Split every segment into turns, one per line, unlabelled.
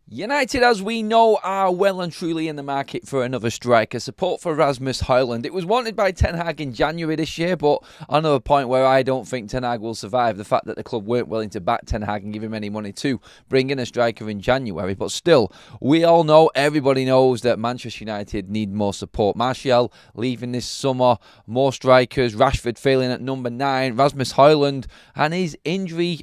United, as we know, are well and truly in the market for another striker. Support for Rasmus HOJLUND. It was wanted by Ten Hag in January this year, but another point where I don't think Ten Hag will survive. The fact that the club weren't willing to back Ten Hag and give him any money to bring in a striker in January. But still, we all know, everybody knows that Manchester United need more support. Martial leaving this summer, more strikers, Rashford failing at number 9, Rasmus HOJLUND and his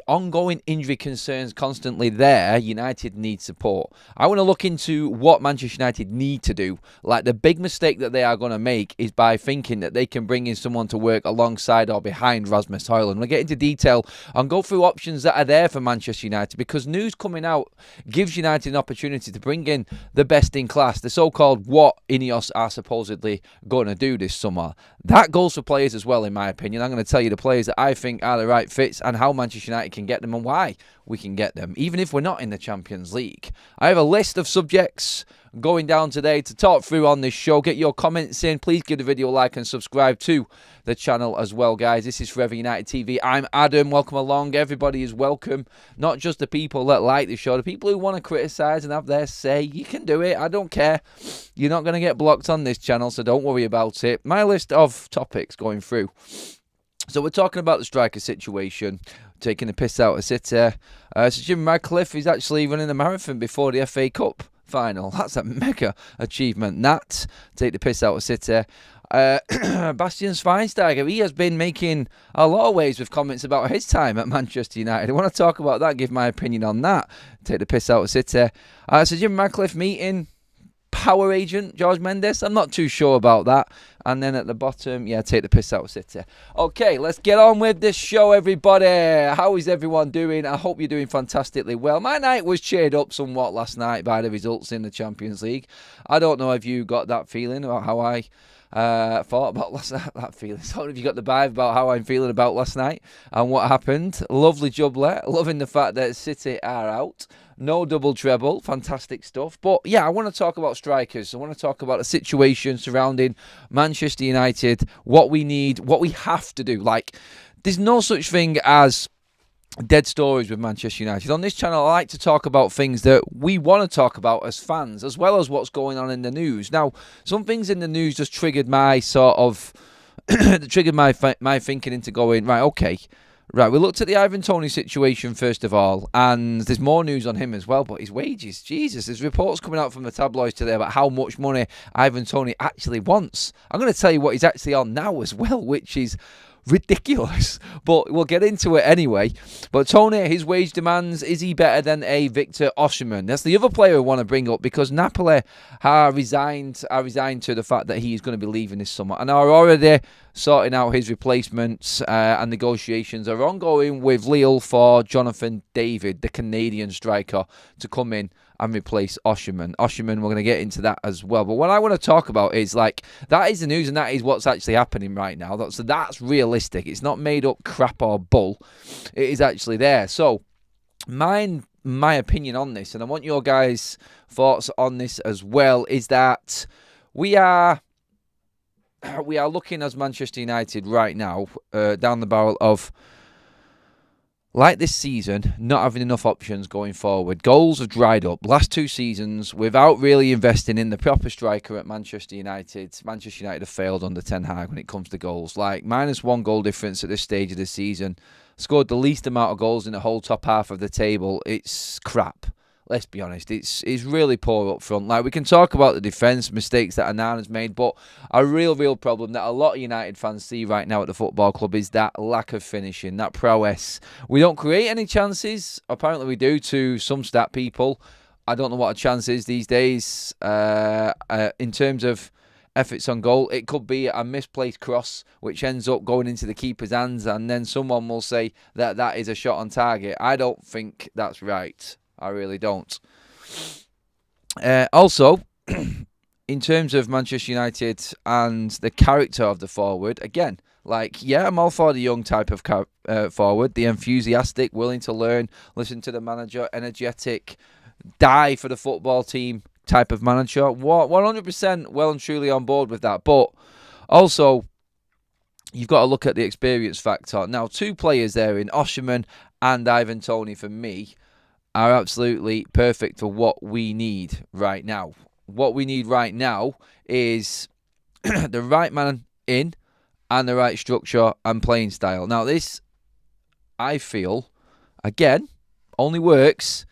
ongoing injury concerns constantly there. United need support. I want to look into what Manchester United need to do. Like, the big mistake that they are going to make is by thinking that they can bring in someone to work alongside or behind Rasmus HOJLUND. We'll get into detail and go through options that are there for Manchester United, because news coming out gives United an opportunity to bring in the best in class, the so-called what INEOS are supposedly going to do this summer. That goes for players as well, in my opinion. I'm going to tell you the players that I think are the right fits and how Manchester United can get them and why we can get them, even if we're not in the Champions League. I have a list of subjects going down today to talk through on this show. Get your comments in. Please give the video a like and subscribe to the channel as well, guys. This is Forever United TV. I'm Adam. Welcome along. Everybody is welcome. Not just the people that like the show. The people who want to criticise and have their say, you can do it. I don't care. You're not going to get blocked on this channel, so don't worry about it. My list of topics going through. So we're talking about the striker situation, taking the piss out of City. So Jim Radcliffe is actually running a marathon before the FA Cup final. That's a mega achievement. That, take the piss out of City. Bastian Schweinsteiger, he has been making a lot of waves with comments about his time at Manchester United. I want to talk about that, give my opinion on that. Take the piss out of City. So Jim Radcliffe meeting power agent George Mendes. I'm not too sure about that. And then at the bottom, yeah, take the piss out of City. Okay, let's get on with this show, everybody. How is everyone doing? I hope you're doing fantastically well. My night was cheered up somewhat last night by the results in the Champions League. I don't know if you got that feeling about how I thought about last night. That feeling. So if you got the vibe about how I'm feeling about last night and what happened. Lovely jubbler. Loving the fact that City are out. No double treble. Fantastic stuff. But yeah, I want to talk about strikers. I want to talk about the situation surrounding Manchester United, what we need, what we have to do. Like, there's no such thing as dead stories with Manchester United. On this channel, I like to talk about things that we want to talk about as fans, as well as what's going on in the news. Now, some things in the news just triggered my sort of triggered my thinking into going, right, okay. Right, we looked at the Ivan Toney situation first of all, and there's more news on him as well, but his wages, Jesus, there's reports coming out from the tabloids today about how much money Ivan Toney actually wants. I'm going to tell you what he's actually on now as well, which is ridiculous, but we'll get into it anyway. But Toney, his wage demands, is he better than a Victor Osimhen? That's the other player I want to bring up, because Napoli are resigned to the fact that he is going to be leaving this summer and are already sorting out his replacements, and negotiations are ongoing with Lille for Jonathan David, the Canadian striker, to come in and replace Osimhen. We're going to get into that as well. But what I want to talk about is, like, that is the news and that is what's actually happening right now. So that's realistic. It's not made up crap or bull. It is actually there. So my opinion on this, and I want your guys' thoughts on this as well, is that we are looking as Manchester United right now down the barrel of, like this season, not having enough options going forward. Goals have dried up. Last 2 seasons, without really investing in the proper striker at Manchester United, Manchester United have failed under Ten Hag when it comes to goals. Like, -1 goal difference at this stage of the season. Scored the least amount of goals in the whole top half of the table. It's crap. Let's be honest, it's really poor up front. Like, we can talk about the defence, mistakes that Anana's made, but a real problem that a lot of United fans see right now at the football club is that lack of finishing, that prowess. We don't create any chances. Apparently we do, to some stat people. I don't know what a chance is these days. In terms of efforts on goal, it could be a misplaced cross which ends up going into the keeper's hands, and then someone will say that that is a shot on target. I don't think that's right. I really don't. Also, in terms of Manchester United and the character of the forward, again, like, yeah, I'm all for the young type of forward, the enthusiastic, willing to learn, listen to the manager, energetic, die for the football team type of manager. 100% well and truly on board with that. But also, you've got to look at the experience factor. Now, 2 players there in Osimhen and Ivan Toney, for me, are absolutely perfect for what we need right now. What we need right now is the right man in and the right structure and playing style. Now, this, I feel, again, only works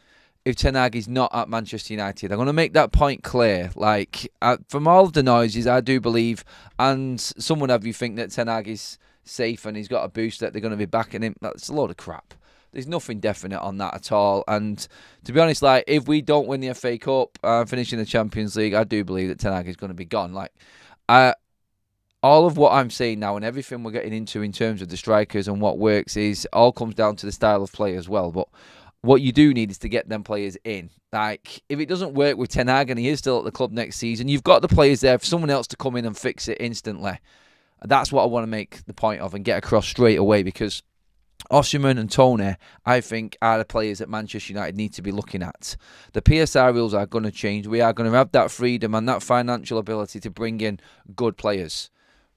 if Ten Hag is not at Manchester United. I'm going to make that point clear. From all of the noises, I do believe, and someone have you think that Ten Hag is safe and he's got a boost that they're going to be backing him. That's a load of crap. There's nothing definite on that at all. And to be honest, if we don't win the FA Cup and finish in the Champions League, I do believe that Ten Hag is going to be gone. All of what I'm saying now and everything we're getting into in terms of the strikers and what works all comes down to the style of play as well. But what you do need is to get them players in. If it doesn't work with Ten Hag and he is still at the club next season, you've got the players there for someone else to come in and fix it instantly. That's what I want to make the point of and get across straight away, because Osimhen and Toney, I think, are the players that Manchester United need to be looking at. The PSR rules are going to change. We are going to have that freedom and that financial ability to bring in good players.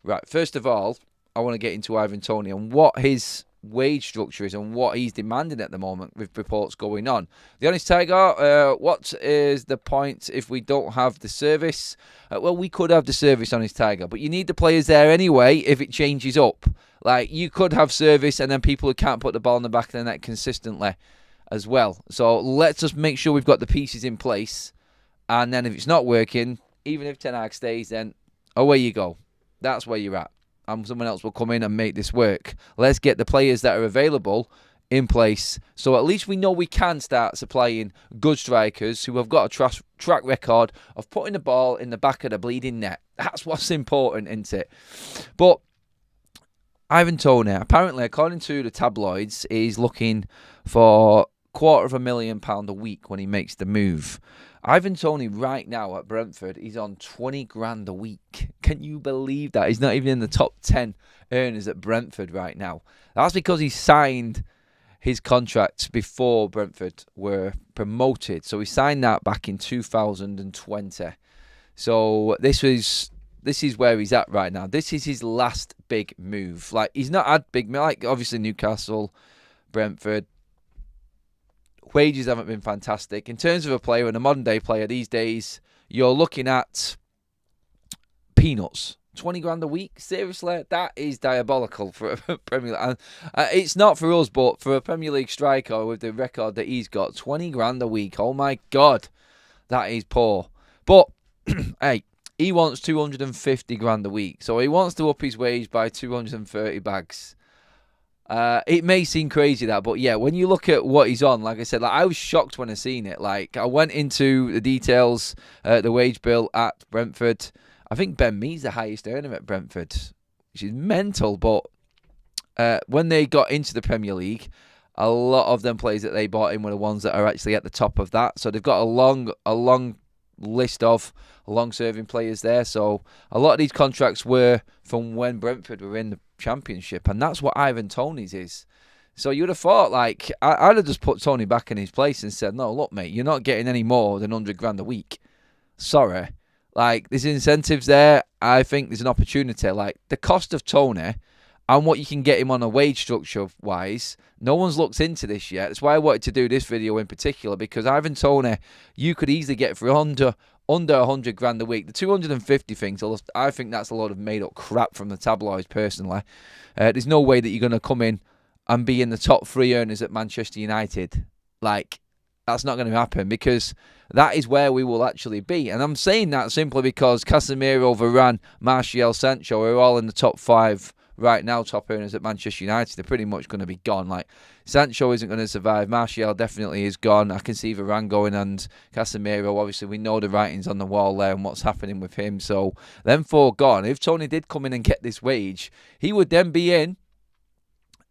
Right, first of all, I want to get into Ivan Toney and what his wage structure is and what he's demanding at the moment with reports going on. The Honest Tiger, what is the point if we don't have the service? Well, we could have the service, Honest Tiger, but you need the players there anyway if it changes up. You could have service and then people who can't put the ball in the back of the net consistently as well. So let's just make sure we've got the pieces in place, and then if it's not working, even if Ten Hag stays, then away you go. That's where you're at. And someone else will come in and make this work. Let's get the players that are available in place, so at least we know we can start supplying good strikers who have got a track record of putting the ball in the back of the bleeding net. That's what's important, isn't it? But Ivan Toney, apparently, according to the tabloids, is looking for £250,000 a week when he makes the move. Ivan Toney right now at Brentford, he's on 20 grand a week. Can you believe that? He's not even in the top 10 earners at Brentford right now. That's because he signed his contract before Brentford were promoted. So he signed that back in 2020. So this is where he's at right now. This is his last big move. He's not had big, obviously Newcastle, Brentford. Wages haven't been fantastic. In terms of a player, and a modern day player these days, you're looking at peanuts. 20 grand a week? Seriously? That is diabolical for a Premier League. It's not for us, but for a Premier League striker with the record that he's got, 20 grand a week. Oh my God. That is poor. But, hey, he wants 250 grand a week. So he wants to up his wage by 230 bags. It may seem crazy that, but yeah, when you look at what he's on, like I said, I was shocked when I seen it. I went into the details, the wage bill at Brentford. I think Ben Mee's the highest earner at Brentford, which is mental. But when they got into the Premier League, a lot of them players that they bought in were the ones that are actually at the top of that. So they've got a long list of long-serving players there. So a lot of these contracts were from when Brentford were in the Championship, and that's what Ivan Toney's is. So you'd have thought, I'd have just put Toney back in his place and said, no, look, mate, you're not getting any more than 100 grand a week. Sorry. There's incentives there. I think there's an opportunity. The cost of Toney and what you can get him on a wage structure-wise, no one's looked into this yet. That's why I wanted to do this video in particular, because Ivan Toney, you could easily get for under 100 grand a week. The 250 things, I think that's a lot of made-up crap from the tabloids, personally. There's no way that you're going to come in and be in the top 3 earners at Manchester United. That's not going to happen, because that is where we will actually be. And I'm saying that simply because Casemiro, Varane, Martial, Sancho are all in the top 5 right now, top earners at Manchester United. They're pretty much going to be gone. Sancho isn't going to survive. Martial definitely is gone. I can see Varane going, and Casemiro, obviously, we know the writings on the wall there and what's happening with him. So, them 4 gone. If Toney did come in and get this wage, he would then be in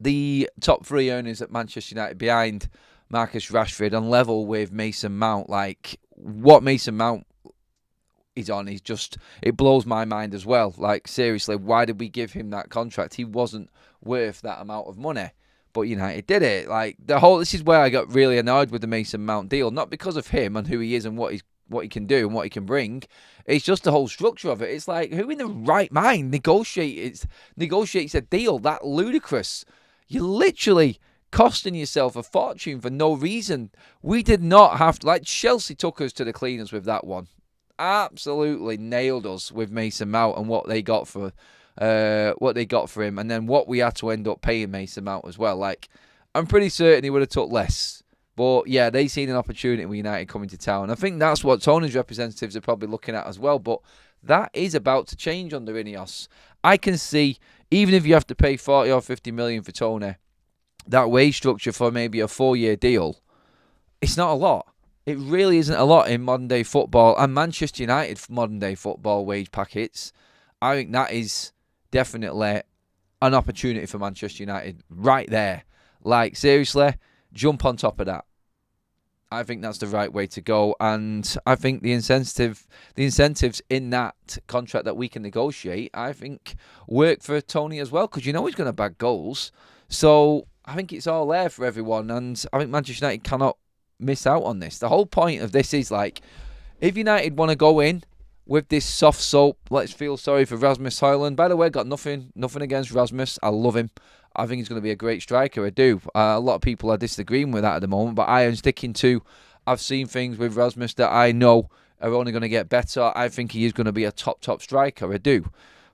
the top 3 earners at Manchester United behind Marcus Rashford on level with Mason Mount. What Mason Mount is on is just, it blows my mind as well. Seriously, why did we give him that contract? He wasn't worth that amount of money, but United did it. This is where I got really annoyed with the Mason Mount deal, not because of him and who he is and what he can do and what he can bring. It's just the whole structure of it. It's who in the right mind negotiates a deal that ludicrous? You literally costing yourself a fortune for no reason. We did not have to, like, Chelsea took us to the cleaners with that one. Absolutely nailed us with Mason Mount and what they got for him, and then what we had to end up paying Mason Mount as well. Like, I'm pretty certain he would have took less. But yeah, they seen an opportunity with United coming to town. I think that's what Toney's representatives are probably looking at as well. But that is about to change under INEOS. I can see, even if you have to pay 40 or 50 million for Toney, that wage structure for maybe a 4-year deal, it's not a lot. It really isn't a lot in modern day football. And Manchester United modern day football wage packets, I think that is definitely an opportunity for Manchester United right there. Like, seriously, jump on top of that. I think that's the right way to go, and I think the incentives in that contract that we can negotiate, I think, work for Toney as well, because you know he's going to bag goals. So I think it's all there for everyone, and I think Manchester United cannot miss out on this. The whole point of this is, like, if United want to go in with this soft soap, let's feel sorry for Rasmus Højlund. By the way, got nothing against Rasmus. I love him. I think he's going to be a great striker. I do. A lot of people are disagreeing with that at the moment, but I am sticking to, I've seen things with Rasmus that I know are only going to get better. I think he is going to be a top striker. I do.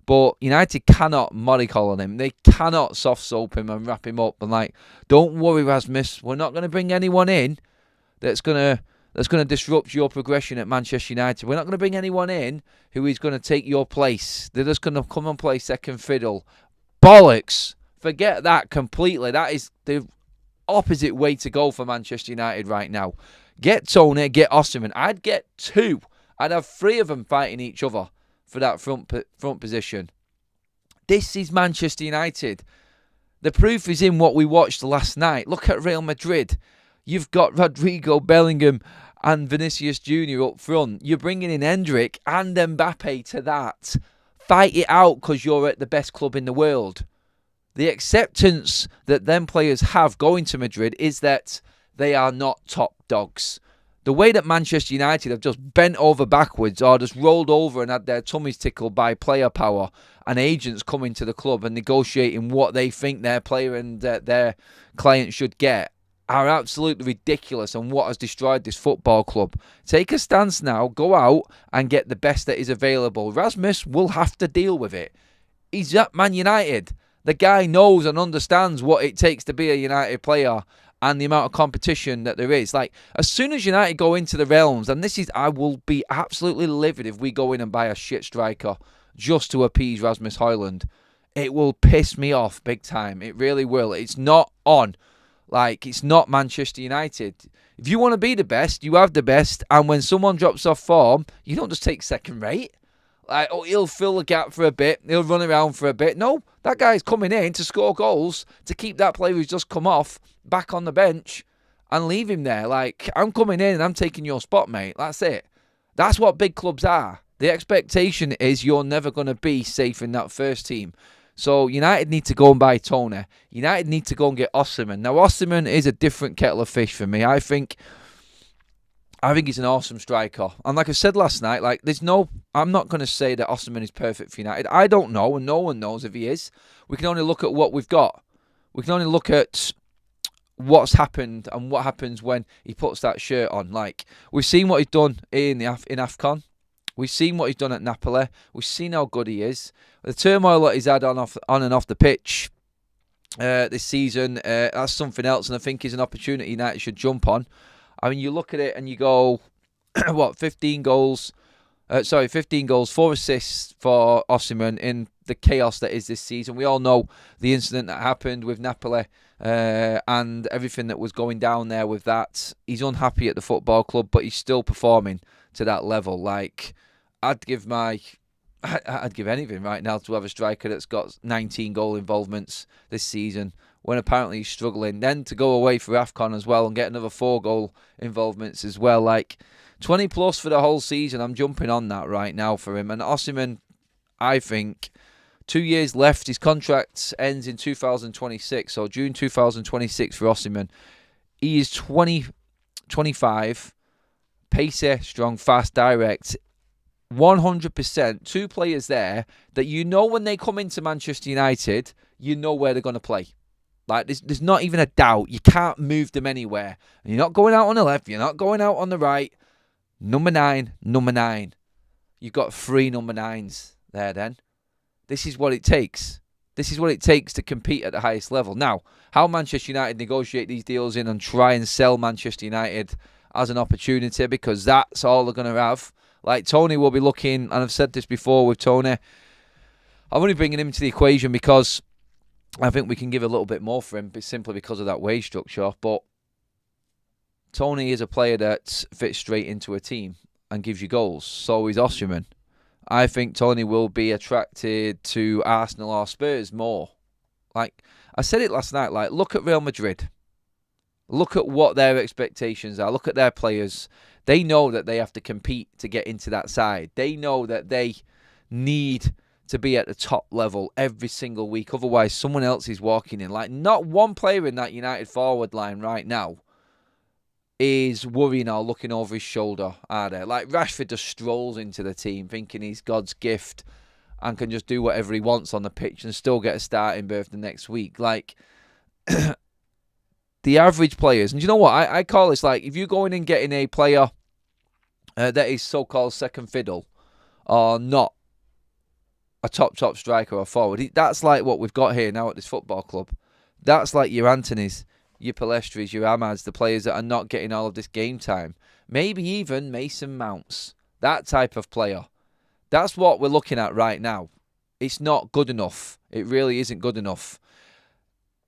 But United cannot mollycoddle him. They cannot soft soap him and wrap him up and, like, don't worry, Rasmus, we're not going to bring anyone in that's going to disrupt your progression at Manchester United. We're not going to bring anyone in who is going to take your place. They're just going to come and play second fiddle. Bollocks. Forget that completely. That is the opposite way to go for Manchester United right now. Get Toney, get Osimhen. I'd get 2. I'd have 3 of them fighting each other for that front position. This is Manchester United. The proof is in what we watched last night. Look at Real Madrid. You've got Rodrigo, Bellingham and Vinicius Jr. up front. You're bringing in Hendrick and Mbappe to that. Fight it out because you're at the best club in the world. The acceptance that them players have going to Madrid is that they are not top dogs. The way that Manchester United have just bent over backwards or just rolled over and had their tummies tickled by player power and agents coming to the club and negotiating what they think their player and their client should get are absolutely ridiculous, and what has destroyed this football club. Take a stance now, go out and get the best that is available. Rasmus will have to deal with it. He's at Man United. The guy knows and understands what it takes to be a United player and the amount of competition that there is. Like, as soon as United go into the realms, and this is, I will be absolutely livid if we go in and buy a shit striker just to appease Rasmus Højlund. It will piss me off big time. It really will. It's not on. Like, it's not Manchester United. If you want to be the best, you have the best. And when someone drops off form, you don't just take second rate. Like, oh, he'll fill the gap for a bit. He'll run around for a bit. No, that guy's coming in to score goals, to keep that player who's just come off back on the bench and leave him there. Like, I'm coming in and I'm taking your spot, mate. That's it. That's what big clubs are. The expectation is you're never going to be safe in that first team. So United need to go and buy Toney. United need to go and get Osimhen. Now, Osimhen is a different kettle of fish for me. I think he's an awesome striker. And like I said last night, like, I'm not going to say that Osimhen is perfect for United. I don't know, and no one knows if he is. We can only look at what we've got. We can only look at what's happened and what happens when he puts that shirt on. Like, we've seen what he's done in AFCON. We've seen what he's done at Napoli. We've seen how good he is. The turmoil that he's had on and off the pitch this season, that's something else, and I think is an opportunity United should jump on. I mean, you look at it and you go, 15 goals, 4 assists for Osimhen in the chaos that is this season. We all know the incident that happened with Napoli and everything that was going down there with that. He's unhappy at the football club, but he's still performing to that level. Like, I'd give anything right now to have a striker that's got 19 goal involvements this season, when apparently he's struggling. Then to go away for AFCON as well and get another 4 goal involvements as well. Like, 20 plus for the whole season. I'm jumping on that right now for him. And Osimhen, I think, 2 years left. His contract ends in 2026. So June 2026 for Osimhen. He is 25, pacey, strong, fast, direct. 100%. 2 players there that you know when they come into Manchester United, you know where they're going to play. Like, there's not even a doubt. You can't move them anywhere. And you're not going out on the left. You're not going out on the right. Number 9, number 9. You've got 3 number 9s there then. This is what it takes. This is what it takes to compete at the highest level. Now, how Manchester United negotiate these deals in and try and sell Manchester United as an opportunity, because that's all they're going to have. Like, Toney will be looking, and I've said this before with Toney, I'm only bringing him into the equation because I think we can give a little bit more for him simply because of that wage structure. But Toney is a player that fits straight into a team and gives you goals. So is Osimhen. I think Toney will be attracted to Arsenal or Spurs more. Like, I said it last night, like, look at Real Madrid. Look at what their expectations are. Look at their players. They know that they have to compete to get into that side. They know that they need to be at the top level every single week. Otherwise, someone else is walking in. Like, not one player in that United forward line right now is worrying or looking over his shoulder, are there? Like, Rashford just strolls into the team thinking he's God's gift and can just do whatever he wants on the pitch and still get a starting berth the next week. Like, the average players, and you know what? I call this, like, if you go in and getting a player that is so-called second fiddle or not a top striker or forward, that's like what we've got here now at this football club. That's like your Antonys, your Palestris, your Amads, the players that are not getting all of this game time. Maybe even Mason Mounts, that type of player. That's what we're looking at right now. It's not good enough. It really isn't good enough.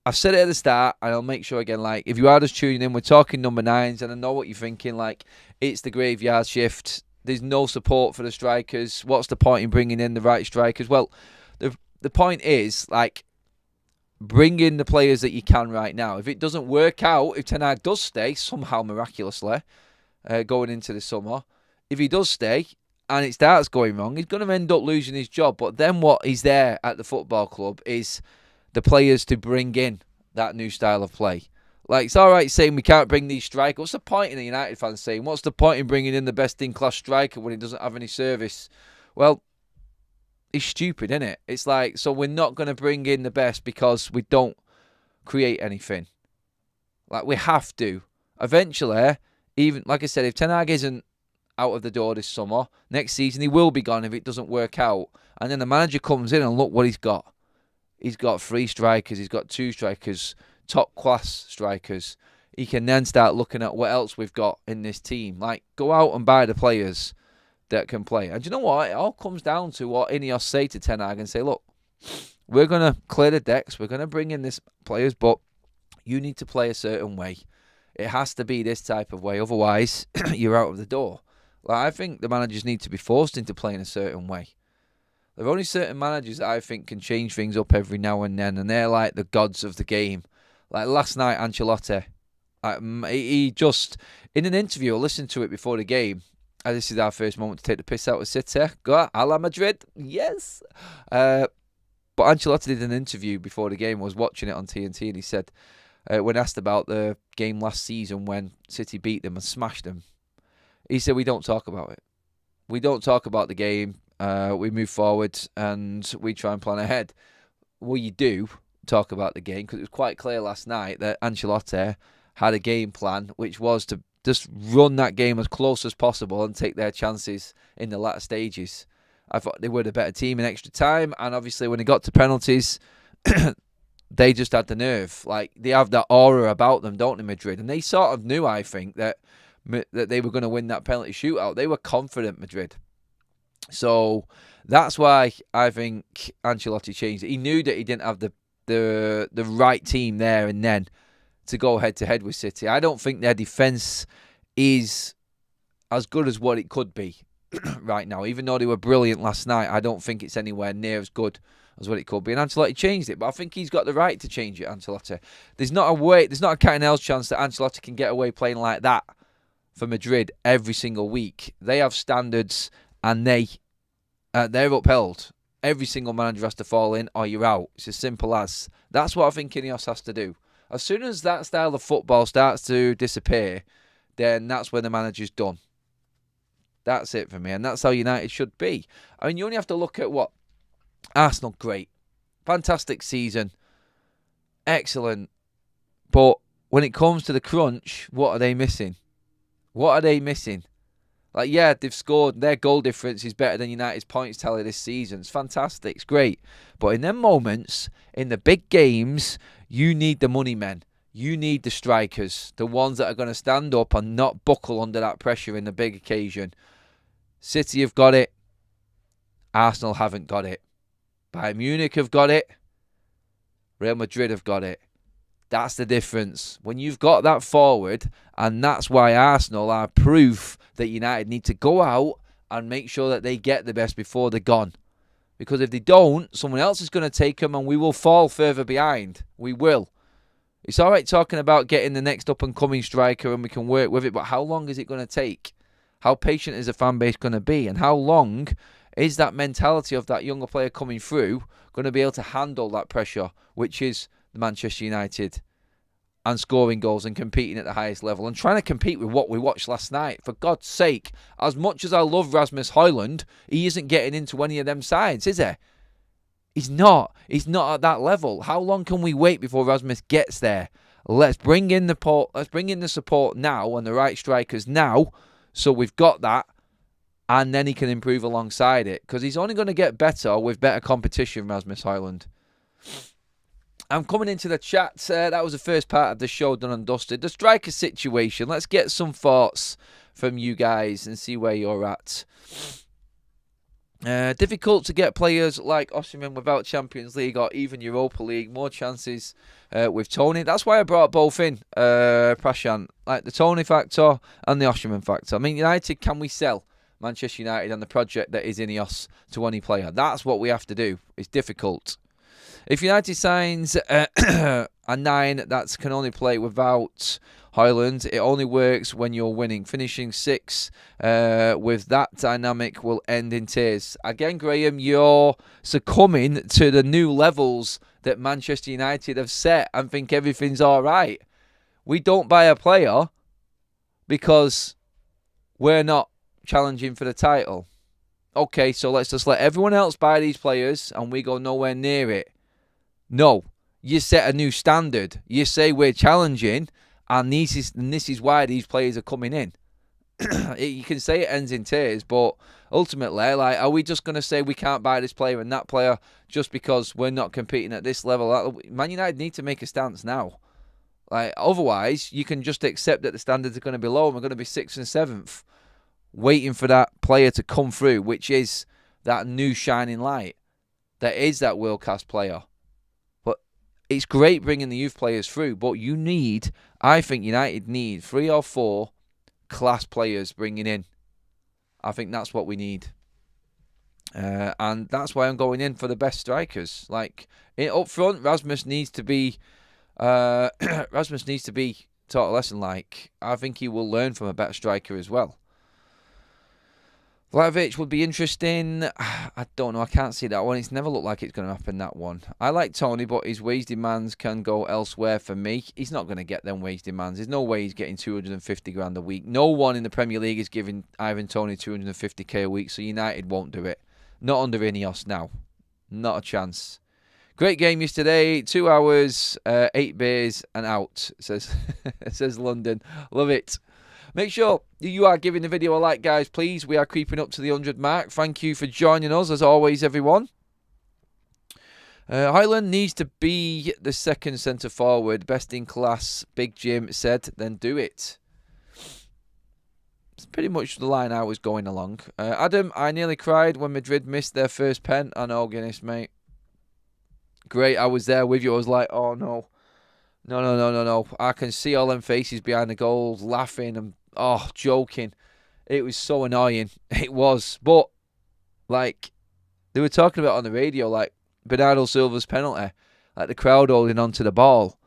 I've said it at the start, and I'll make sure again, like, if you are just tuning in, we're talking number 9s, and I know what you're thinking, like, it's the graveyard shift. There's no support for the strikers. What's the point in bringing in the right strikers? Well, the point is, like, bring in the players that you can right now. If it doesn't work out, if Ten Hag does stay, somehow miraculously, going into the summer, if he does stay and it starts going wrong, he's going to end up losing his job. But then what is there at the football club is the players to bring in that new style of play. Like, it's all right saying we can't bring these strikers. What's the point in the United fans saying, what's the point in bringing in the best-in-class striker when he doesn't have any service? Well, it's stupid, isn't it? It's like, so we're not going to bring in the best because we don't create anything. Like, we have to. Eventually, even, like I said, if Ten Hag isn't out of the door this summer, next season he will be gone if it doesn't work out. And then the manager comes in and look what he's got. He's got 3 strikers. He's got 2 strikers, top-class strikers. He can then start looking at what else we've got in this team. Like, go out and buy the players that can play. And you know what? It all comes down to what INEOS say to Ten Hag and say, look, we're going to clear the decks. We're going to bring in these players, but you need to play a certain way. It has to be this type of way. Otherwise, you're out of the door. Like, I think the managers need to be forced into playing a certain way. There are only certain managers that I think can change things up every now and then, and they're like the gods of the game. Like last night, Ancelotti, he just, in an interview, I listened to it before the game. This is our first moment to take the piss out of City. Go a la Madrid, yes. But Ancelotti did an interview before the game. I was watching it on TNT, and he said, when asked about the game last season when City beat them and smashed them, he said, we don't talk about it. We don't talk about the game. We move forward and we try and plan ahead. We do talk about the game because it was quite clear last night that Ancelotti had a game plan, which was to just run that game as close as possible and take their chances in the latter stages. I thought they were the better team in extra time, and obviously when it got to penalties, they just had the nerve. Like, they have that aura about them, don't they, Madrid? And they sort of knew, I think, that they were going to win that penalty shootout. They were confident, Madrid. So that's why I think Ancelotti changed it. He knew that he didn't have the right team there and then to go head-to-head with City. I don't think their defence is as good as what it could be right now. Even though they were brilliant last night, I don't think it's anywhere near as good as what it could be. And Ancelotti changed it, but I think he's got the right to change it, Ancelotti. There's not a cat and hell's chance that Ancelotti can get away playing like that for Madrid every single week. They have standards, and they're upheld. Every single manager has to fall in or you're out. It's as simple as. That's what I think INEOS has to do. As soon as that style of football starts to disappear, then that's when the manager's done. That's it for me. And that's how United should be. I mean, you only have to look at what? Arsenal, great. Fantastic season. excellent. But when it comes to the crunch, what are they missing? What are they missing? Like, yeah, they've scored. Their goal difference is better than United's points tally this season. It's fantastic. It's great. But in them moments, in the big games, you need the money men. You need the strikers. The ones that are going to stand up and not buckle under that pressure in the big occasion. City have got it. Arsenal haven't got it. Bayern Munich have got it. Real Madrid have got it. That's the difference. When you've got that forward, and that's why Arsenal are proof that United need to go out and make sure that they get the best before they're gone. Because if they don't, someone else is going to take them and we will fall further behind. We will. It's all right talking about getting the next up-and-coming striker and we can work with it, but how long is it going to take? How patient is the fan base going to be? And how long is that mentality of that younger player coming through going to be able to handle that pressure, which is Manchester United, and scoring goals and competing at the highest level and trying to compete with what we watched last night? For God's sake, as much as I love Rasmus HOJLUND, he isn't getting into any of them sides, is he? He's not. He's not at that level. How long can we wait before Rasmus gets there? Let's bring in the support now and the right strikers now, so we've got that, and then he can improve alongside it, because he's only going to get better with better competition, Rasmus HOJLUND. I'm coming into the chat. That was the first part of the show done and dusted. The striker situation. Let's get some thoughts from you guys and see where you're at. Difficult to get players like Osimhen without Champions League or even Europa League. More chances with Toney. That's why I brought both in, Prashant. Like the Toney factor and the Osimhen factor. I mean, United, can we sell Manchester United and the project that is INEOS to any player? That's what we have to do. It's difficult. If United signs a 9 that can only play without HOJLUND, it only works when you're winning. Finishing 6 with that dynamic will end in tears. Again, Graham, you're succumbing to the new levels that Manchester United have set and think everything's all right. We don't buy a player because we're not challenging for the title. Okay, so let's just let everyone else buy these players and we go nowhere near it. No, you set a new standard. You say we're challenging, and this is why these players are coming in. You can say it ends in tears, but ultimately, like, are we just going to say we can't buy this player and that player just because we're not competing at this level? Man United need to make a stance now. Like, otherwise, you can just accept that the standards are going to be low and we're going to be 6th and 7th, waiting for that player to come through, which is that new shining light. That is that world-class player. It's great bringing the youth players through, but I think United need 3 or 4 class players bringing in. I think that's what we need. And that's why I'm going in for the best strikers. Like, up front, Rasmus needs to be taught a lesson. Like, I think he will learn from a better striker as well. Vlahovic would be interesting. I don't know. I can't see that one. It's never looked like it's going to happen, that one. I like Toney, but his wage demands can go elsewhere for me. He's not going to get them wage demands. There's no way he's getting 250 grand a week. No one in the Premier League is giving Ivan Toney 250k a week, so United won't do it. Not under INEOS now. Not a chance. Great game yesterday. 2 hours, 8 beers and out, says London. Love it. Make sure you are giving the video a like, guys, please. We are creeping up to the 100 mark. Thank you for joining us, as always, everyone. HOJLUND needs to be the second centre-forward. Best in class, Big Jim said, then do it. It's pretty much the line I was going along. Adam, I nearly cried when Madrid missed their first pen. I know, Guinness, mate. Great, I was there with you. I was like, oh, no. No. I can see all them faces behind the goals, laughing and joking. It was so annoying. It was. But, like, they were talking about on the radio, like, Bernardo Silva's penalty, like the crowd holding on to the ball.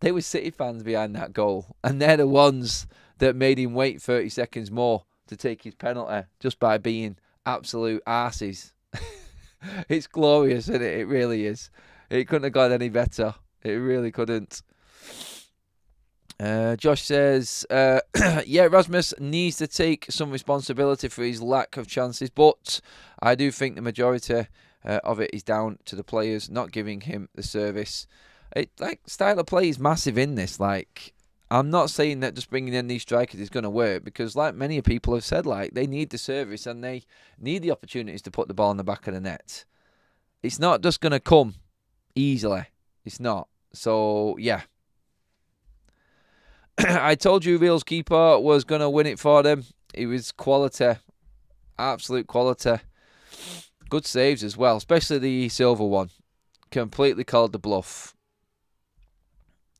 They were City fans behind that goal. And they're the ones that made him wait 30 seconds more to take his penalty just by being absolute arses. It's glorious, isn't it? It really is. It couldn't have got any better. It really couldn't. Josh says, yeah, Rasmus needs to take some responsibility for his lack of chances, but I do think the majority of it is down to the players not giving him the service. Style of play is massive in this. Like, I'm not saying that just bringing in these strikers is going to work, because like many people have said, like, they need the service and they need the opportunities to put the ball in the back of the net. It's not just going to come easily. It's not. So, yeah. I told you Real's keeper was going to win it for them. It was quality. Absolute quality. Good saves as well, especially the silver one. Completely called the bluff.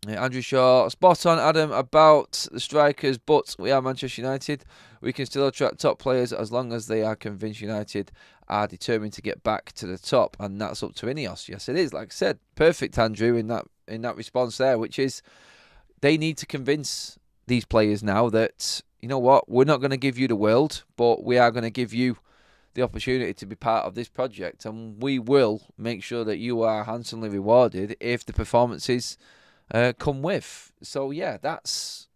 Andrew Shaw, spot on, Adam, about the strikers, but we are Manchester United. We can still attract top players as long as they are convinced United are determined to get back to the top, and that's up to INEOS. Yes, it is. Like I said, perfect, Andrew, in that response there, which is they need to convince these players now that, you know what, we're not going to give you the world, but we are going to give you the opportunity to be part of this project, and we will make sure that you are handsomely rewarded if the performances come with. So yeah, that's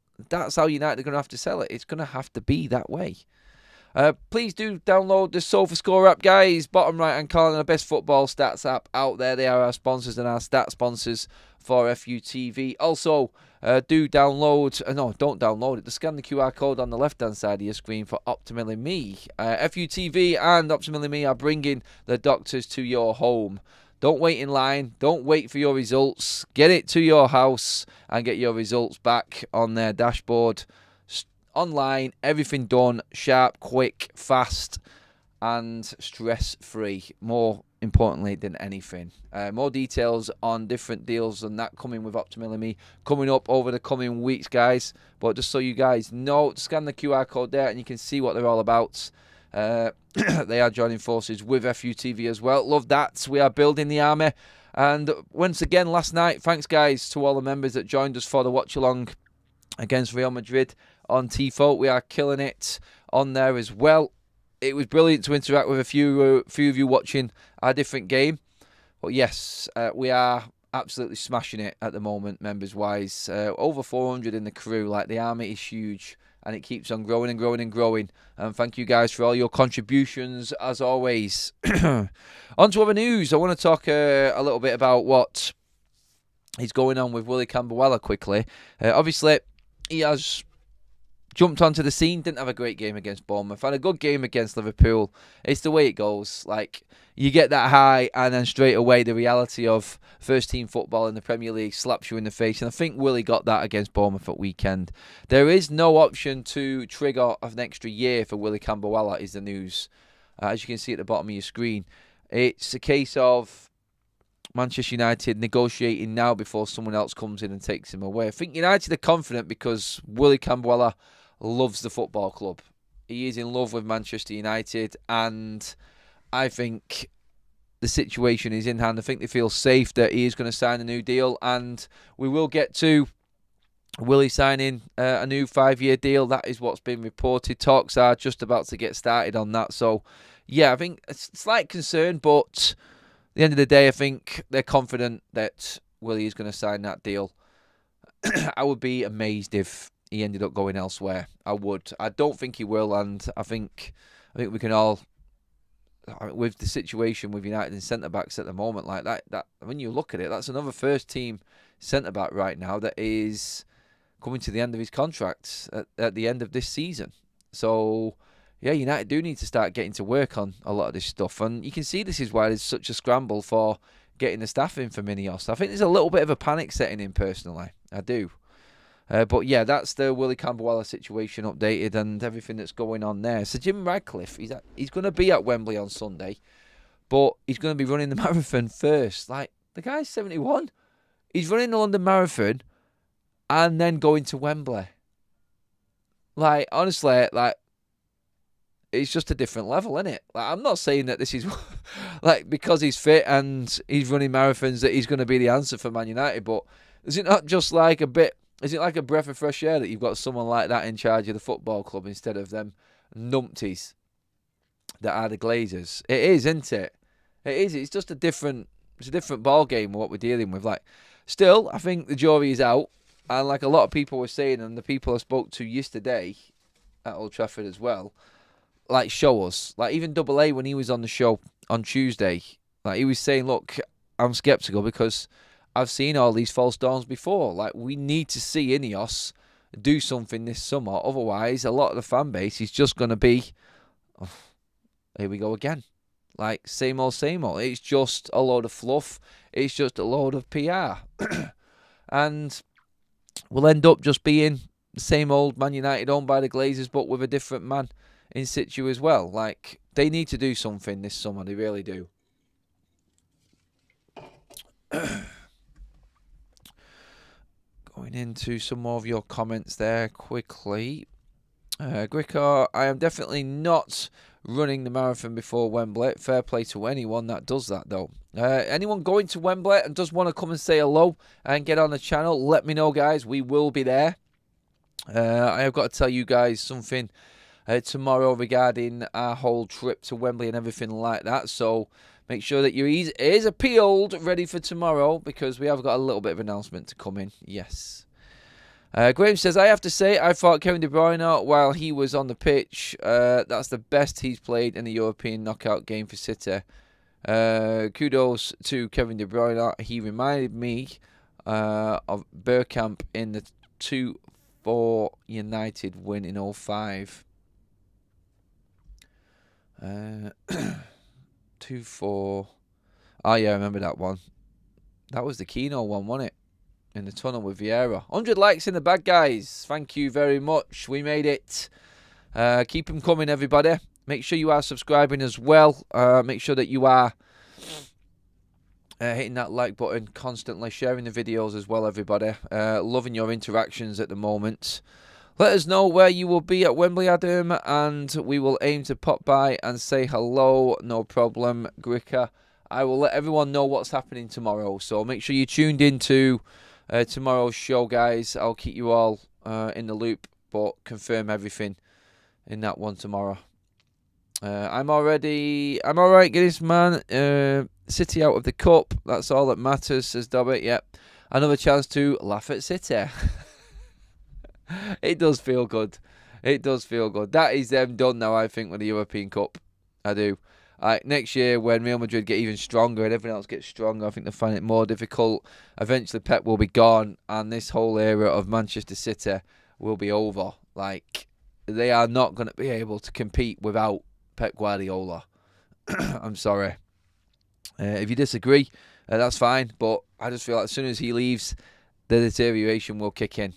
how United are going to have to sell it. It's going to have to be that way. Please do download the SofaScore app, guys. Bottom right hand corner, the best football stats app out there. They are our sponsors and our stat sponsors for FUTV. Also, don't download it. Just scan the QR code on the left hand side of your screen for Optimally Me. FUTV and Optimally Me are bringing the doctors to your home. Don't wait in line. Don't wait for your results. Get it to your house and get your results back on their dashboard. Online, everything done, sharp, quick, fast, and stress-free. More importantly than anything. More details on different deals and that coming with Optimally Me coming up over the coming weeks, guys. But just so you guys know, scan the QR code there and you can see what they're all about. They are joining forces with FUTV as well. Love that. We are building the army. And once again, last night, thanks, guys, to all the members that joined us for the watch-along against Real Madrid on TIFO. We are killing it on there as well. It was brilliant to interact with a few of you watching our different game. But yes, we are absolutely smashing it at the moment, members-wise. Over 400 in the crew. Like, the army is huge. And it keeps on growing and growing and growing. And thank you guys for all your contributions, as always. On to other news. I want to talk a little bit about what is going on with Willy Kambwala quickly. Obviously, he has jumped onto the scene. Didn't have a great game against Bournemouth. Had a good game against Liverpool. It's the way it goes. Like, you get that high and then straight away the reality of first team football in the Premier League slaps you in the face. And I think Willy got that against Bournemouth at weekend. There is no option to trigger an extra year for Willy Kambwala, is the news. As you can see at the bottom of your screen. It's a case of Manchester United negotiating now before someone else comes in and takes him away. I think United are confident because Willy Kambwala loves the football club. He is in love with Manchester United, and I think the situation is in hand. I think they feel safe that he is going to sign a new deal, and we will get to Willy signing a new 5-year deal. That is what's been reported. Talks are just about to get started on that. So, yeah, I think it's a slight concern, but at the end of the day, I think they're confident that Willy is going to sign that deal. I would be amazed if he ended up going elsewhere. I would. I don't think he will, and I think we can all, with the situation with United and centre-backs at the moment, like that when you look at it, that's another first-team centre-back right now that is coming to the end of his contract at the end of this season. So, yeah, United do need to start getting to work on a lot of this stuff, and you can see this is why there's such a scramble for getting the staff in for INEOS. I think there's a little bit of a panic setting in, personally. I do. But yeah, that's the Willy Kambwala situation updated and everything that's going on there. So Jim Radcliffe, he's going to be at Wembley on Sunday, but he's going to be running the marathon first. Like, the guy's 71. He's running the London Marathon and then going to Wembley. Like, honestly, like, it's just a different level, isn't it? Like, I'm not saying that this is like because he's fit and he's running marathons that he's going to be the answer for Man United, but is it not just like a bit? Is it like a breath of fresh air that you've got someone like that in charge of the football club instead of them numpties that are the Glazers? It is, isn't it? It is. It's just a different ball game what we're dealing with. Like, still, I think the jury is out, and like a lot of people were saying, and the people I spoke to yesterday at Old Trafford as well, like, show us. Like, even Double A, when he was on the show on Tuesday, like, he was saying, look, I'm sceptical because I've seen all these false storms before. Like, we need to see INEOS do something this summer. Otherwise, a lot of the fan base is just going to be, oh, here we go again. Like, same old, same old. It's just a load of fluff. It's just a load of PR. And we'll end up just being the same old Man United owned by the Glazers, but with a different man in situ as well. Like, they need to do something this summer. They really do. Going into some more of your comments there quickly. Gricker, I am definitely not running the marathon before Wembley. Fair play to anyone that does that, though. Anyone going to Wembley and does want to come and say hello and get on the channel, let me know, guys. We will be there. I have got to tell you guys something tomorrow regarding our whole trip to Wembley and everything like that. So make sure that your ears are peeled, ready for tomorrow, because we have got a little bit of announcement to come in. Yes. Graham says, I have to say, I thought Kevin De Bruyne, while he was on the pitch, that's the best he's played in the European knockout game for City. Kudos to Kevin De Bruyne. He reminded me of Bergkamp in the 2-4 United win in 2005. 2-4. Oh, yeah, I remember that one. That was the Keno one, wasn't it? In the tunnel with Vieira. 100 likes in the bag, guys. Thank you very much. We made it. Keep them coming, everybody. Make sure you are subscribing as well. Make sure that you are hitting that like button constantly. Sharing the videos as well, everybody. Loving your interactions at the moment. Let us know where you will be at Wembley, Adam, and we will aim to pop by and say hello. No problem, Gricker. I will let everyone know what's happening tomorrow. So make sure you tuned into tomorrow's show, guys. I'll keep you all in the loop, but confirm everything in that one tomorrow. I'm all right, Guinness man. City out of the cup. That's all that matters, says Dobbit. Yep. Another chance to laugh at City. It does feel good. It does feel good. That is them done now, I think, with the European Cup. I do. Next year, when Real Madrid get even stronger and everyone else gets stronger, I think they'll find it more difficult. Eventually, Pep will be gone, and this whole era of Manchester City will be over. Like, they are not going to be able to compete without Pep Guardiola. I'm sorry. If you disagree, that's fine, but I just feel like as soon as he leaves, the deterioration will kick in.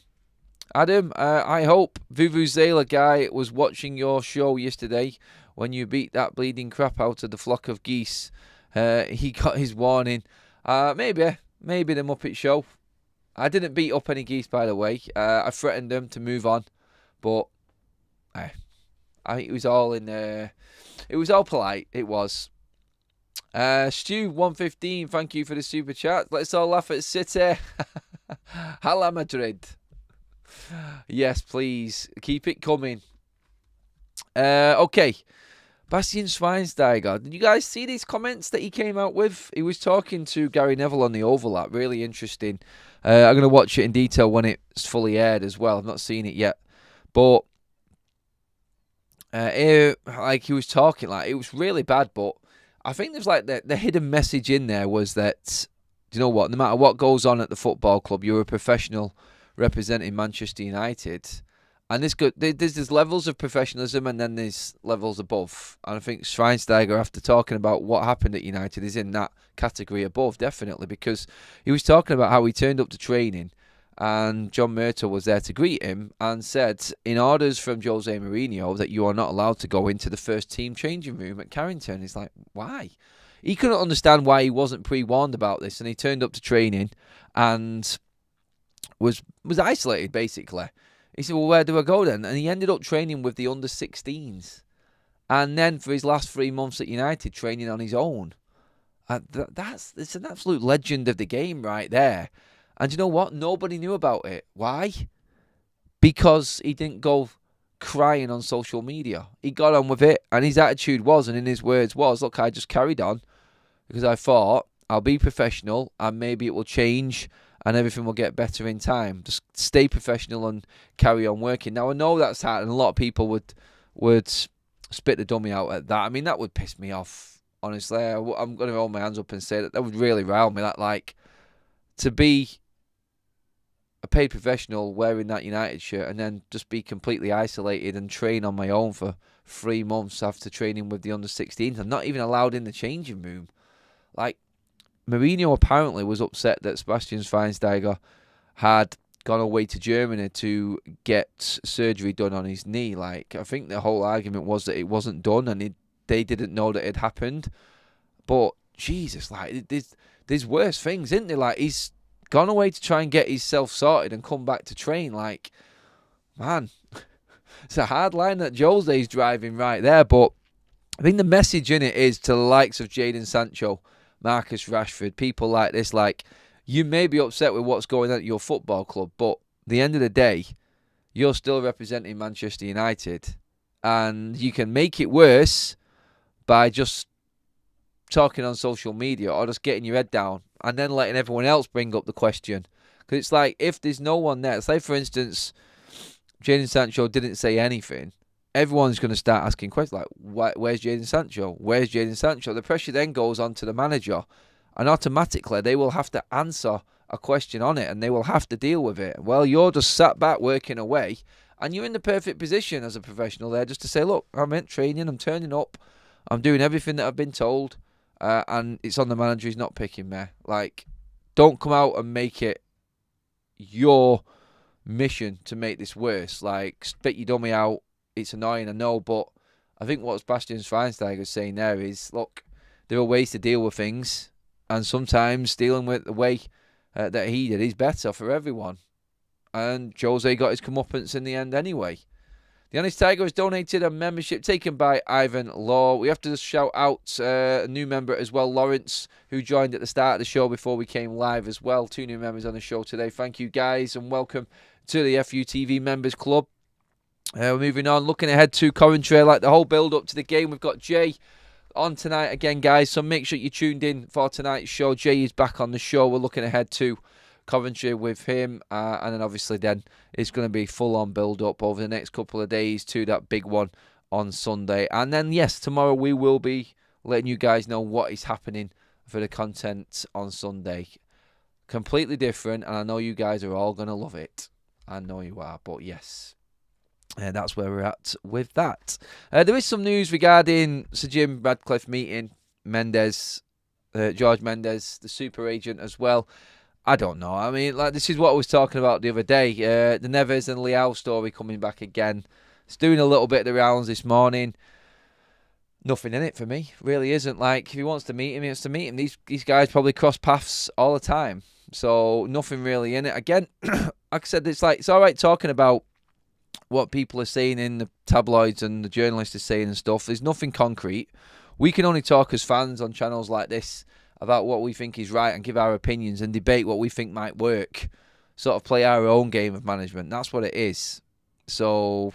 Adam, I hope Vuvuzela guy was watching your show yesterday when you beat that bleeding crap out of the flock of geese. He got his warning. Maybe the Muppet Show. I didn't beat up any geese, by the way. I threatened them to move on, but it was all in. It was all polite. It was. Stu 115. Thank you for the super chat. Let's all laugh at City. Hala Madrid. Yes, please. Keep it coming. Okay. Bastian Schweinsteiger. Did you guys see these comments that he came out with? He was talking to Gary Neville on the overlap. Really interesting. I'm going to watch it in detail when it's fully aired as well. I've not seen it yet. But like he was talking, like it was really bad. But I think there's like the hidden message in there was that, do you know what? No matter what goes on at the football club, you're a professional representing Manchester United, and there's levels of professionalism and then there's levels above, and I think Schweinsteiger, after talking about what happened at United, is in that category above, definitely, because he was talking about how he turned up to training and John Murtough was there to greet him and said, in orders from Jose Mourinho, that you are not allowed to go into the first team changing room at Carrington. He's like, why? He couldn't understand why he wasn't pre-warned about this, and he turned up to training and was isolated, basically. He said, well, where do I go then? And he ended up training with the under-16s. And then for his last 3 months at United, training on his own. It's an absolute legend of the game right there. And you know what? Nobody knew about it. Why? Because he didn't go crying on social media. He got on with it, and his attitude was, and in his words was, look, I just carried on because I thought I'll be professional and maybe it will change and everything will get better in time. Just stay professional and carry on working. Now, I know that's hard, and a lot of people would spit the dummy out at that. I mean, that would piss me off, honestly. I'm going to hold my hands up and say that would really rile me. That, like, to be a paid professional wearing that United shirt and then just be completely isolated and train on my own for 3 months after training with the under-16s. I'm not even allowed in the changing room. Like, Mourinho apparently was upset that Bastian Schweinsteiger had gone away to Germany to get surgery done on his knee. Like, I think the whole argument was that it wasn't done and they didn't know that it happened. But, Jesus, like, there's worse things, isn't there? Like, he's gone away to try and get himself sorted and come back to train. Like, man, it's a hard line that Jose's driving right there. But I think the message in it is to the likes of Jadon Sancho, Marcus Rashford, people like this, like, you may be upset with what's going on at your football club, but at the end of the day, you're still representing Manchester United. And you can make it worse by just talking on social media or just getting your head down and then letting everyone else bring up the question. Because it's like, if there's no one there, say for instance, Jadon Sancho didn't say anything, everyone's going to start asking questions like, where's Jadon Sancho? Where's Jadon Sancho? The pressure then goes on to the manager, and automatically they will have to answer a question on it and they will have to deal with it. Well, you're just sat back working away and you're in the perfect position as a professional there just to say, look, I'm in training, I'm turning up, I'm doing everything that I've been told, and it's on the manager, he's not picking me. Like, don't come out and make it your mission to make this worse. Like, spit your dummy out. It's annoying, I know, but I think what Bastian Schweinsteiger is saying there is, look, there are ways to deal with things, and sometimes dealing with the way that he did is better for everyone. And Jose got his comeuppance in the end anyway. The Honest Tiger has donated a membership taken by Ivan Law. We have to just shout out a new member as well, Lawrence, who joined at the start of the show before we came live as well. 2 new members on the show today. Thank you, guys, and welcome to the FUTV Members Club. We're moving on, looking ahead to Coventry, like the whole build-up to the game. We've got Jay on tonight again, guys, so make sure you tuned in for tonight's show. Jay is back on the show. We're looking ahead to Coventry with him, and then obviously then it's going to be full-on build-up over the next couple of days to that big one on Sunday. And then, yes, tomorrow we will be letting you guys know what is happening for the content on Sunday. Completely different, and I know you guys are all going to love it. I know you are, but yes. And that's where we're at with that. There is some news regarding Sir Jim Radcliffe meeting Mendes, George Mendes, the super agent as well. I don't know. I mean, like, this is what I was talking about the other day. The Neves and Leao story coming back again. It's doing a little bit of the rounds this morning. Nothing in it for me. Really isn't. Like, if he wants to meet him, he wants to meet him. These guys probably cross paths all the time. So, nothing really in it. Again, like I said, it's all right talking about what people are saying in the tabloids and the journalists are saying and stuff. There's nothing concrete. We can only talk as fans on channels like this about what we think is right and give our opinions and debate what we think might work. Sort of play our own game of management. That's what it is. So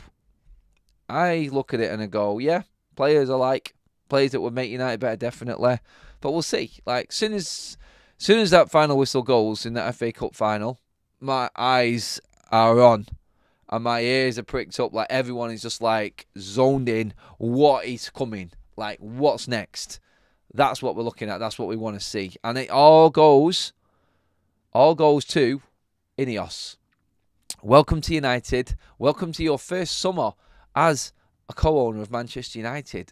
I look at it and I go, yeah, players are like players that would make United better, definitely. But we'll see. Like, soon as that final whistle goes in that FA Cup final, my eyes are on and my ears are pricked up. Like, everyone is just like zoned in. What is coming? Like, what's next? That's what we're looking at. That's what we want to see. And it all goes to INEOS. Welcome to United. Welcome to your first summer as a co-owner of Manchester United.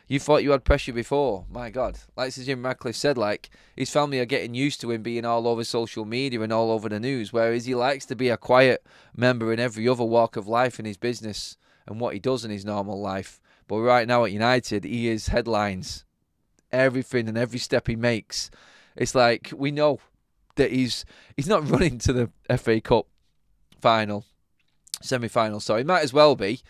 You thought you had pressure before. My God. Like Sir Jim Radcliffe said, like, his family are getting used to him being all over social media and all over the news, whereas he likes to be a quiet member in every other walk of life in his business and what he does in his normal life. But right now at United, he is headlines. Everything and every step he makes, it's like we know that he's not running to the FA Cup semi-final. Sorry, might as well be.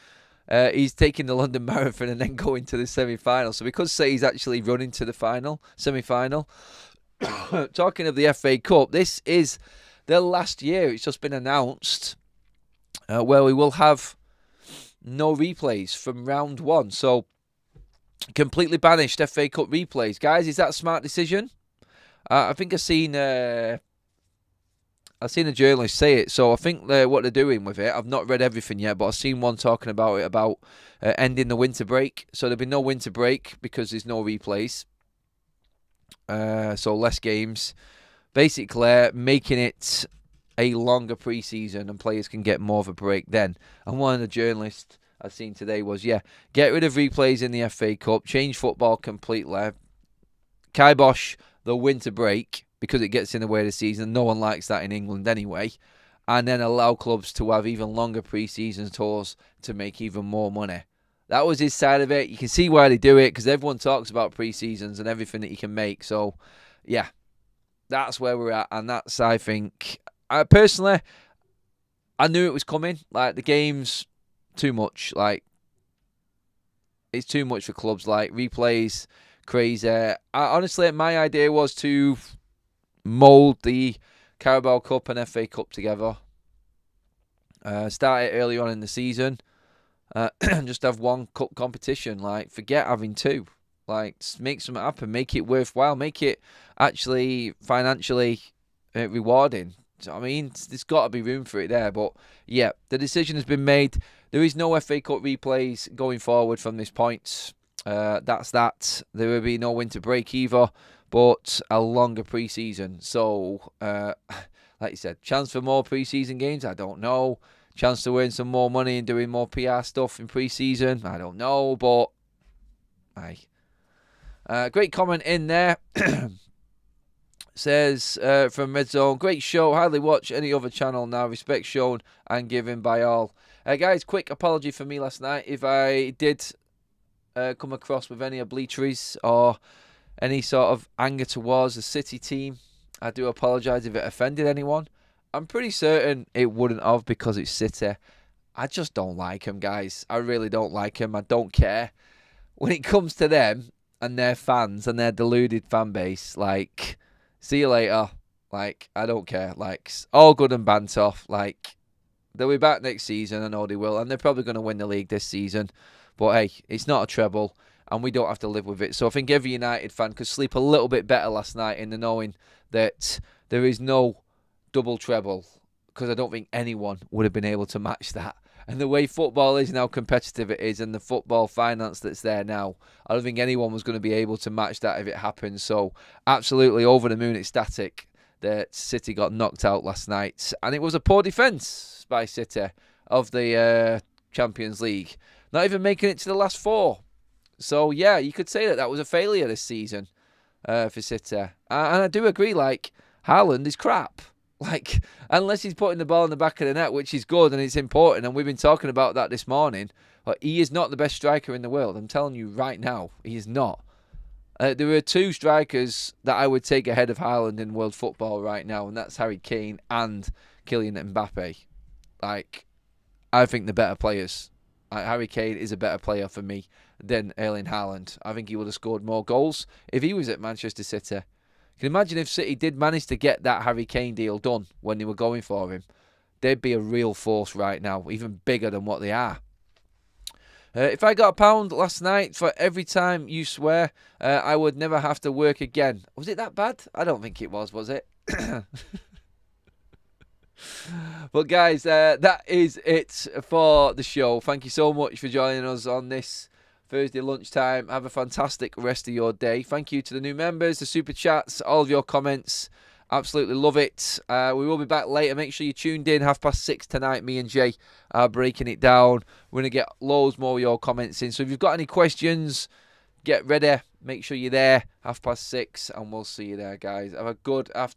He's taking the London Marathon and then going to the semi-final. So we could say he's actually running to the semi-final. Talking of the FA Cup, this is the last year. It's just been announced where we will have no replays from round 1. So completely banished FA Cup replays. Guys, is that a smart decision? I think I've seen a journalist say it, so I think what they're doing with it, I've not read everything yet, but I've seen one talking about it, about ending the winter break. So there'll be no winter break because there's no replays. So less games. basically making it a longer pre-season and players can get more of a break then. And one of the journalists I've seen today was, get rid of replays in the FA Cup, change football completely, kibosh the winter break because it gets in the way of the season. No one likes that in England anyway. And then allow clubs to have even longer pre-season tours to make even more money. That was his side of it. You can see why they do it because everyone talks about pre-seasons and everything that you can make. So, yeah, that's where we're at. And that's, I think, personally, I knew it was coming. Like, the game's too much. Like, it's too much for clubs. Like, replays, crazy. Honestly, my idea was to mould the Carabao Cup and FA Cup together. Start it early on in the season. Just have one cup competition. Like, forget having two. Like, make something happen. Make it worthwhile. Make it actually financially rewarding. So, I mean, there's got to be room for it there. But, yeah, the decision has been made. There is no FA Cup replays going forward from this point. That's that. There will be no winter break either, but a longer pre-season. So, like you said, chance for more pre-season games? I don't know. Chance to earn some more money and doing more PR stuff in pre-season? I don't know, but aye. Great comment in there. Says from Red Zone, great show. Hardly watch any other channel now. Respect shown and given by all. Guys, quick apology for me last night if I did come across with any obliteries or any sort of anger towards the City team. I do apologise if it offended anyone. I'm pretty certain it wouldn't have because it's City. I just don't like them, guys. I really don't like them. I don't care. When it comes to them and their fans and their deluded fan base, like, see you later. Like, I don't care. Like, all good and banter. Like, they'll be back next season. I know they will. And they're probably going to win the league this season. But, hey, it's not a treble. And we don't have to live with it. So I think every United fan could sleep a little bit better last night in the knowing that there is no double treble, because I don't think anyone would have been able to match that. And the way football is now, competitive it is, and the football finance that's there now, I don't think anyone was going to be able to match that if it happens. So absolutely over the moon ecstatic that City got knocked out last night. And it was a poor defence by City of the Champions League. Not even making it to the last four. So, yeah, you could say that that was a failure this season for City. And I do agree, like, HOJLUND is crap. Like, unless he's putting the ball in the back of the net, which is good and it's important, and we've been talking about that this morning, but he is not the best striker in the world. I'm telling you right now, he is not. There are two strikers that I would take ahead of HOJLUND in world football right now, and that's Harry Kane and Kylian Mbappe. Like, I think the better players. Harry Kane is a better player for me than Erling Haaland. I think he would have scored more goals if he was at Manchester City. Can you imagine if City did manage to get that Harry Kane deal done when they were going for him? They'd be a real force right now, even bigger than what they are. If I got £1 last night for every time you swear, I would never have to work again. Was it that bad? I don't think it was it? But guys, that is it for the show. Thank you so much for joining us on this Thursday lunchtime. Have a fantastic rest of your day. Thank you to the new members, the super chats, all of your comments. Absolutely love it. We will be back later. Make sure you tuned in 6:30 tonight. Me and Jay are breaking it down. We're going to get loads more of your comments in. So if you've got any questions, get ready. Make sure you're there 6:30, and we'll see you there, guys. Have a good afternoon.